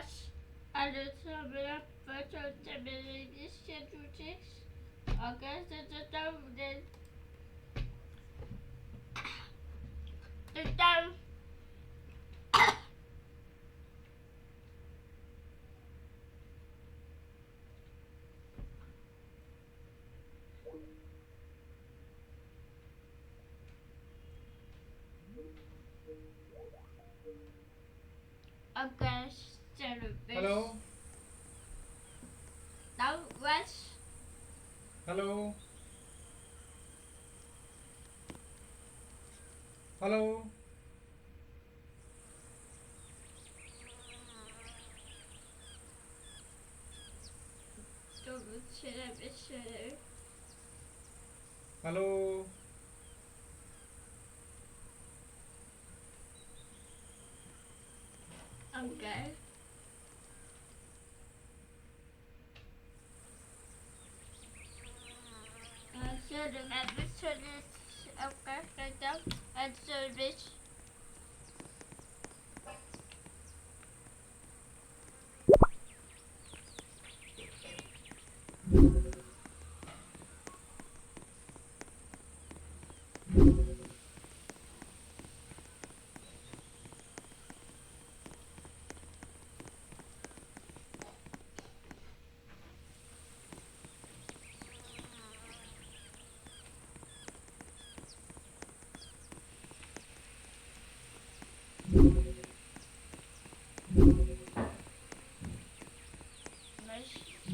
was Alexandra Photo Schedule August the time August Hello, that was hello, hello. double television. Hello. Okay. So the episode is okay, and so this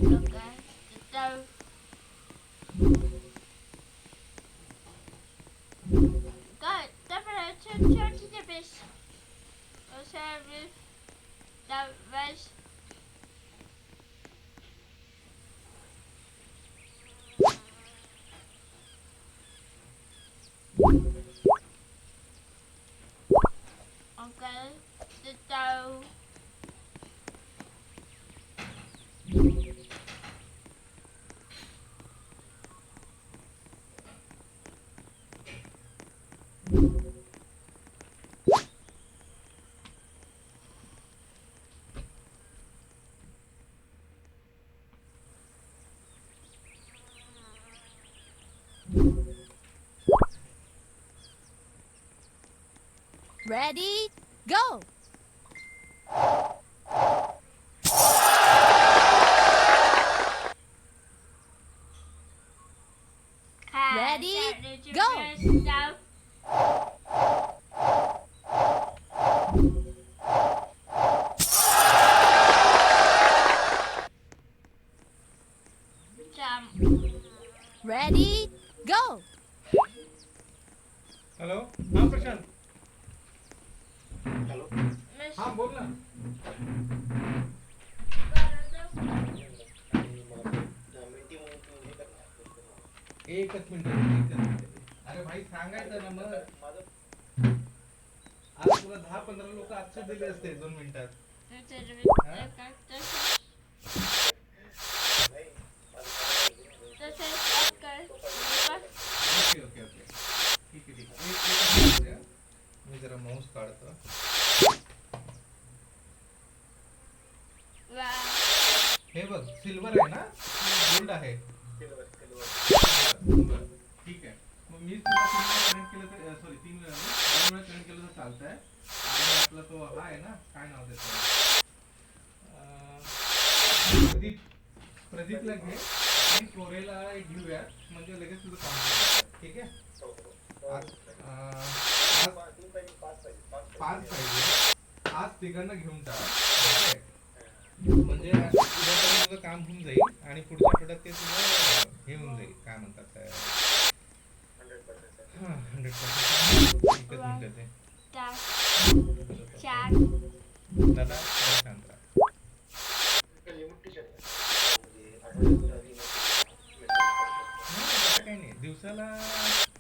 okay. So good. Definitely to the best. Service that was okay. The dough. Ready, go! Ready, go! Dough. Jump. Ready, go! Hello हा Prashant. Hello. हा बोल ना. आणि मला meeting हे कर ना. एकच मिनिट. अरे भाई सांगायचं ना मग. माझं आज तुला 10-15 लोक आजच्या दिले असते 2 मिनिटात. हा? नाही माझं ओके ओके ओके. ठीक आहे ठीक आहे. एक मिनिट. मी जरा माऊस काढतो. हे बघ सिल्वर आहे ना, गोल्ड आहे. बरं, ठीक आहे. मग मी तुला 3 वेळा कनेक्ट केलं तर सॉरी 2 वेळा कनेक्ट केलं तर चालतंय. आणि आपला तो हा आहे ना, काय नाव त्याचं, प्रदीप. प्रदीपला घे आणि कोरेला एक घेऊया, म्हणजे लगेच तुझं काम होईल. ठीक आहे. आज आज 5 पाहिजे. आज तिघांना घेऊन टाक. ठीक आहे. म्हणजे उद्यापर्यंत तुझं काम होऊन जाईल आणि पुढच्या आठवड्यात ते तुझं हे होऊन जाईल. काय म्हणतात हां 100%. एकच मिनिट ते दादा शांत राहा. लिमिटेशन आहे म्हणजे तसं काही नाही, दिवसाला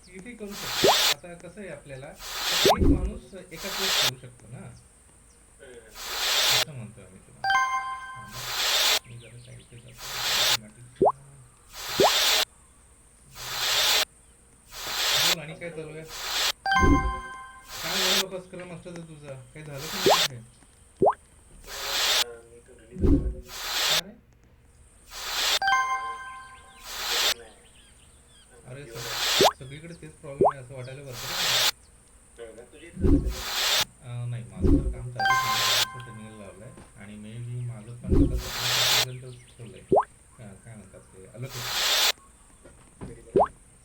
किती करू शकतो. आता कसं आहे, आपल्याला एक माणूस एकाच वेळेस करू शकतो ना, असं म्हणतोय आम्ही तुला. मी जरा साईडला जातो. बोल आणि काय चालू आहे. काय झालं उपक्रम असतं तुझा, काही झालं की नाही. का रे? अरे सगळीकडे तेच प्रॉब्लेम आहे असं वाटायला बरं नाही माझं तर काम चालू आहे ट्रेनिंग लावलं आहे आणि मे बी माझं पण ठेवलं आहे काय म्हणतात ते अलग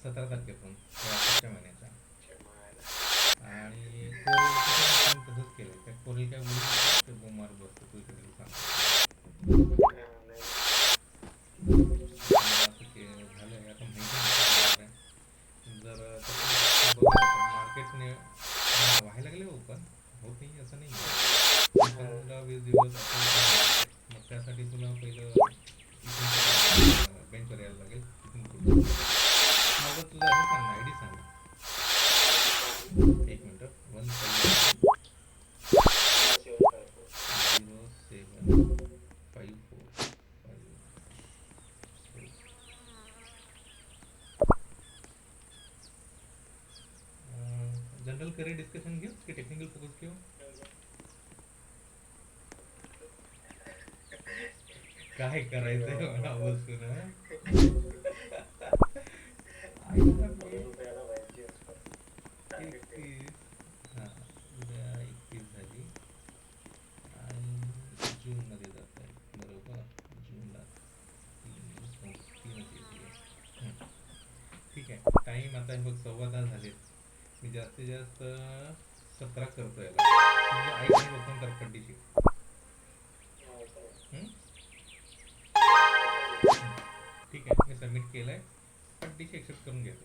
17 तारखेपासून पुढच्या महिन्याच्या आणि कोरेल तसंच केलं त्या कोरेल काय बोलू ते बोमार बसतो तू इकडे सांग झालं आहे आता माहिती जर मार्केटने व्हायला लागले ओपन होत नाही असं नाही 15-20 दिवस मग त्यासाठी तुला पहिलं बेंचवर यायला लागेल तिथून मग तुझा हे सांग आय डी सांग 1 मिनिट 1 जनरल करियर डिस्कशन घेऊ की टेक्निकल फोकस घेऊ काय करायचंय मला बसून उद्या 21 झाली आणि जूनमध्ये जात आहे बरोबर जूनला 3 ठीक आहे टाईम आता बघ 10:15 झालेत मी जास्तीत जास्त 17 करतो याला तुझं आई नाही ओपन कर पट्टीशी ठीक आहे मी सबमिट केलंय पट्टीशी एक्सेप्ट करून घेतो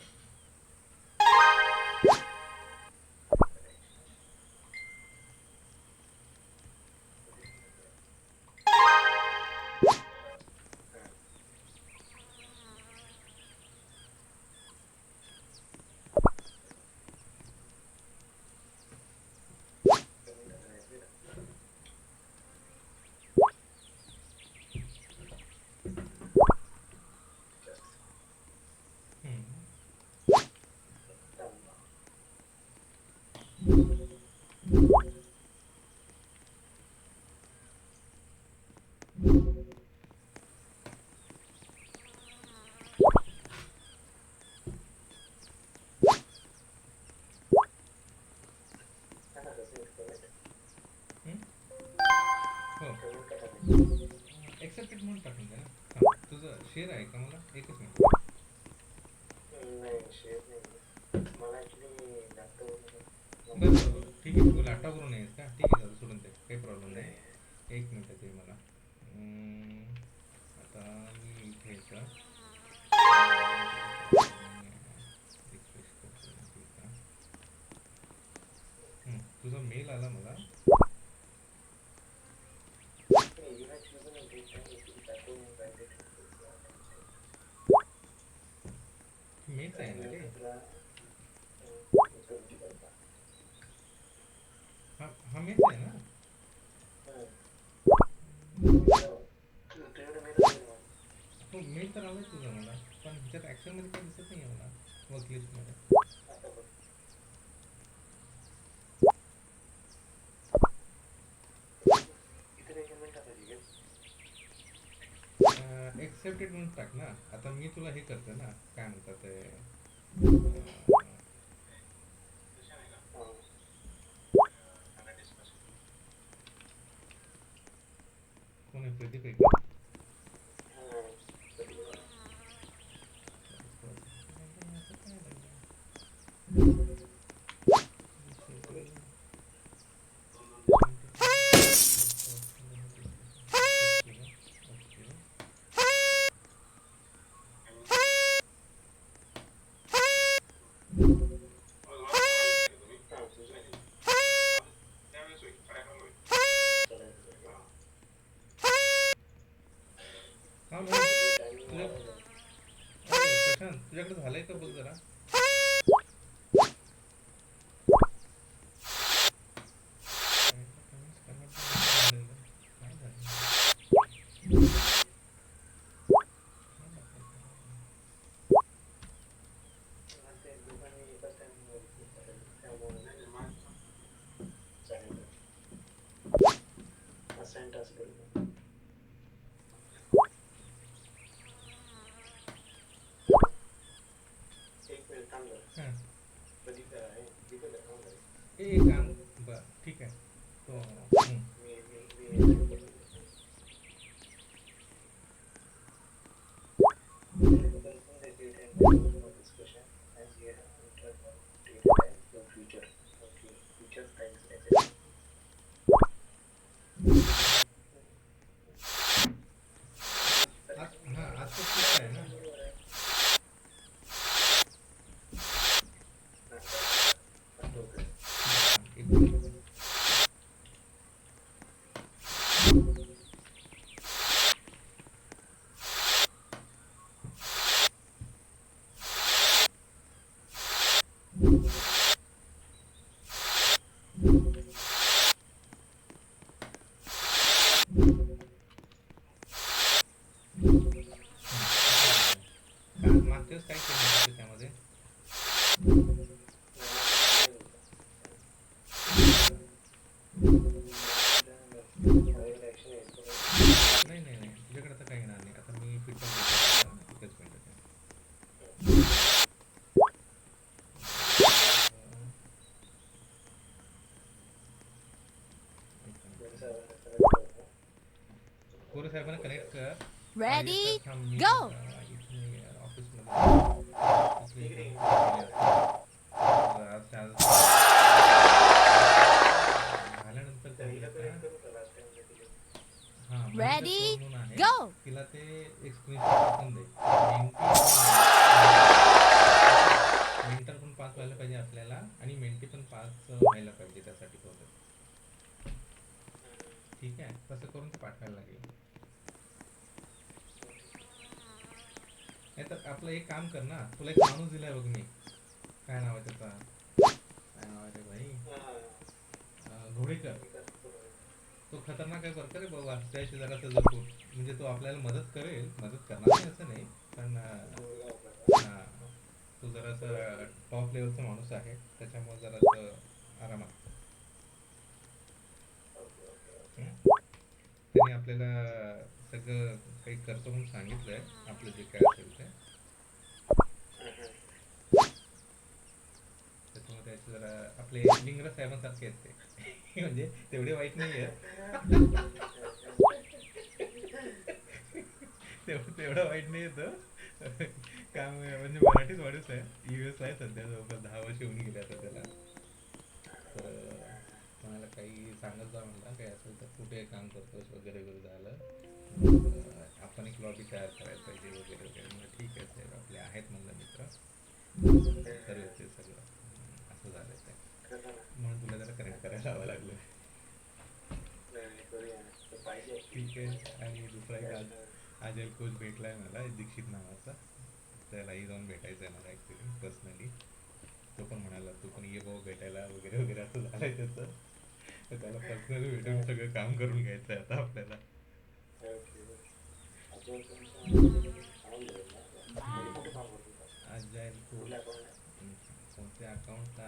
एक्सेप्टेड म्हणून टाकून द्या ना तुझं शेअर आहे का मला एकच मिनिट बरं ठीक आहे तू लॅपटॉपवरून आहेस का ठीक आहे सोडून दे काही प्रॉब्लेम नाही 1 मिनिट ते मला आता मी इथे यायचं तुझा मेल आला मला मेच आहे ना रे हा मेच आहे ना हो मेल तर आलाय तुझा मला पण ह्याच्यात ॲक्शन मध्ये काही दिसत नाही आहे मला वर्क लिस्ट मध्ये एक्सेप्टेड म्हणून टाक ना आता मी तुला हे करतो ना काय म्हणतात ते कोण आहे प्रदीप आहे का तुझ्याकडे झालंय का बघ जरा discussion as we have entered data and the future. Okay, future times message. आज तो ठीक आहे ना. एक मिनिट. मागच्या वेळेस काय केलं होतं त्यामध्ये? नाही नाही नाही तुझ्याकडे आता काही येणार नाही. आता मी फीडबॅक एकच मिनिट. कोरे साहेबांना कनेक्ट कर. Ready, थांब, मी, go. इथे ऑफिसमध्ये झाल्यानंतर Ready, go. तिला ते एक स्क्रीनशॉट टाकून दे. मेंटर पण पास व्हायला पाहिजे आपल्याला आणि मेंटी पण पास व्हायला पाहिजे त्यासाठी प्रोसेस. ठीक आहे, तसं करून ते पाठवायला लागेल. नाही तर आपलं एक काम कर ना, तुला एक माणूस दिलाय बघ मी. काय नाव आहे त्याचा? काय नाव आहे ते भाई? घोडेकर. तो खतरनाक आहे बरं का रे बाबा. त्याशी जरासं जपून, म्हणजे तो आपल्याला मदत करेल. मदत करणार नाही असं नाही, पण हां, तो जरासं टॉप लेवलचा माणूस आहे, त्याच्यामुळे जरासं आरामात. त्याने आपल्याला सगळं काही करतो म्हणून सांगितलंय, आपलं जे काय असेल ते. त्याच्यामुळे त्याचे जरा आपले लिंगराज साहेबांसारखे आहेत ते. म्हणजे तेवढे वाईट नाही आहेत. तेवढं वाईट नाही येतं. काम म्हणजे मराठीच माणूस आहे. US ला आहे सध्या, जवळपास 10 वर्ष होऊन गेले आता त्याला. तर कोणाला काही सांगत जा म्हणला, काही असेल तर कुठे काम करतोस वगैरे वगैरे झालं. आपण एक लॉबी तयार करायला पाहिजे वगैरे वगैरे. म्हणजे ठीक आहे साहेब, आपले आहेत म्हणलं मित्र, करूया ते सगळं. असं झालं ते, म्हणून तुला जरा कनेक्ट करायला हवं लागलं. ठीक आहे. आणि दुसरा एक आज एक कोच भेटलाय मला, दीक्षित नावाचा. त्यालाही जाऊन भेटायचं आहे मला ॲक्च्युली पर्सनली. तो पण म्हणाला तू पण ये भाऊ भेटायला वगैरे वगैरे, असं झालंय त्याचं. तर त्याला पर्सनली भेटून सगळं काम करून घ्यायचं आहे आता आपल्याला. आज जाईल कोणते अकाउंट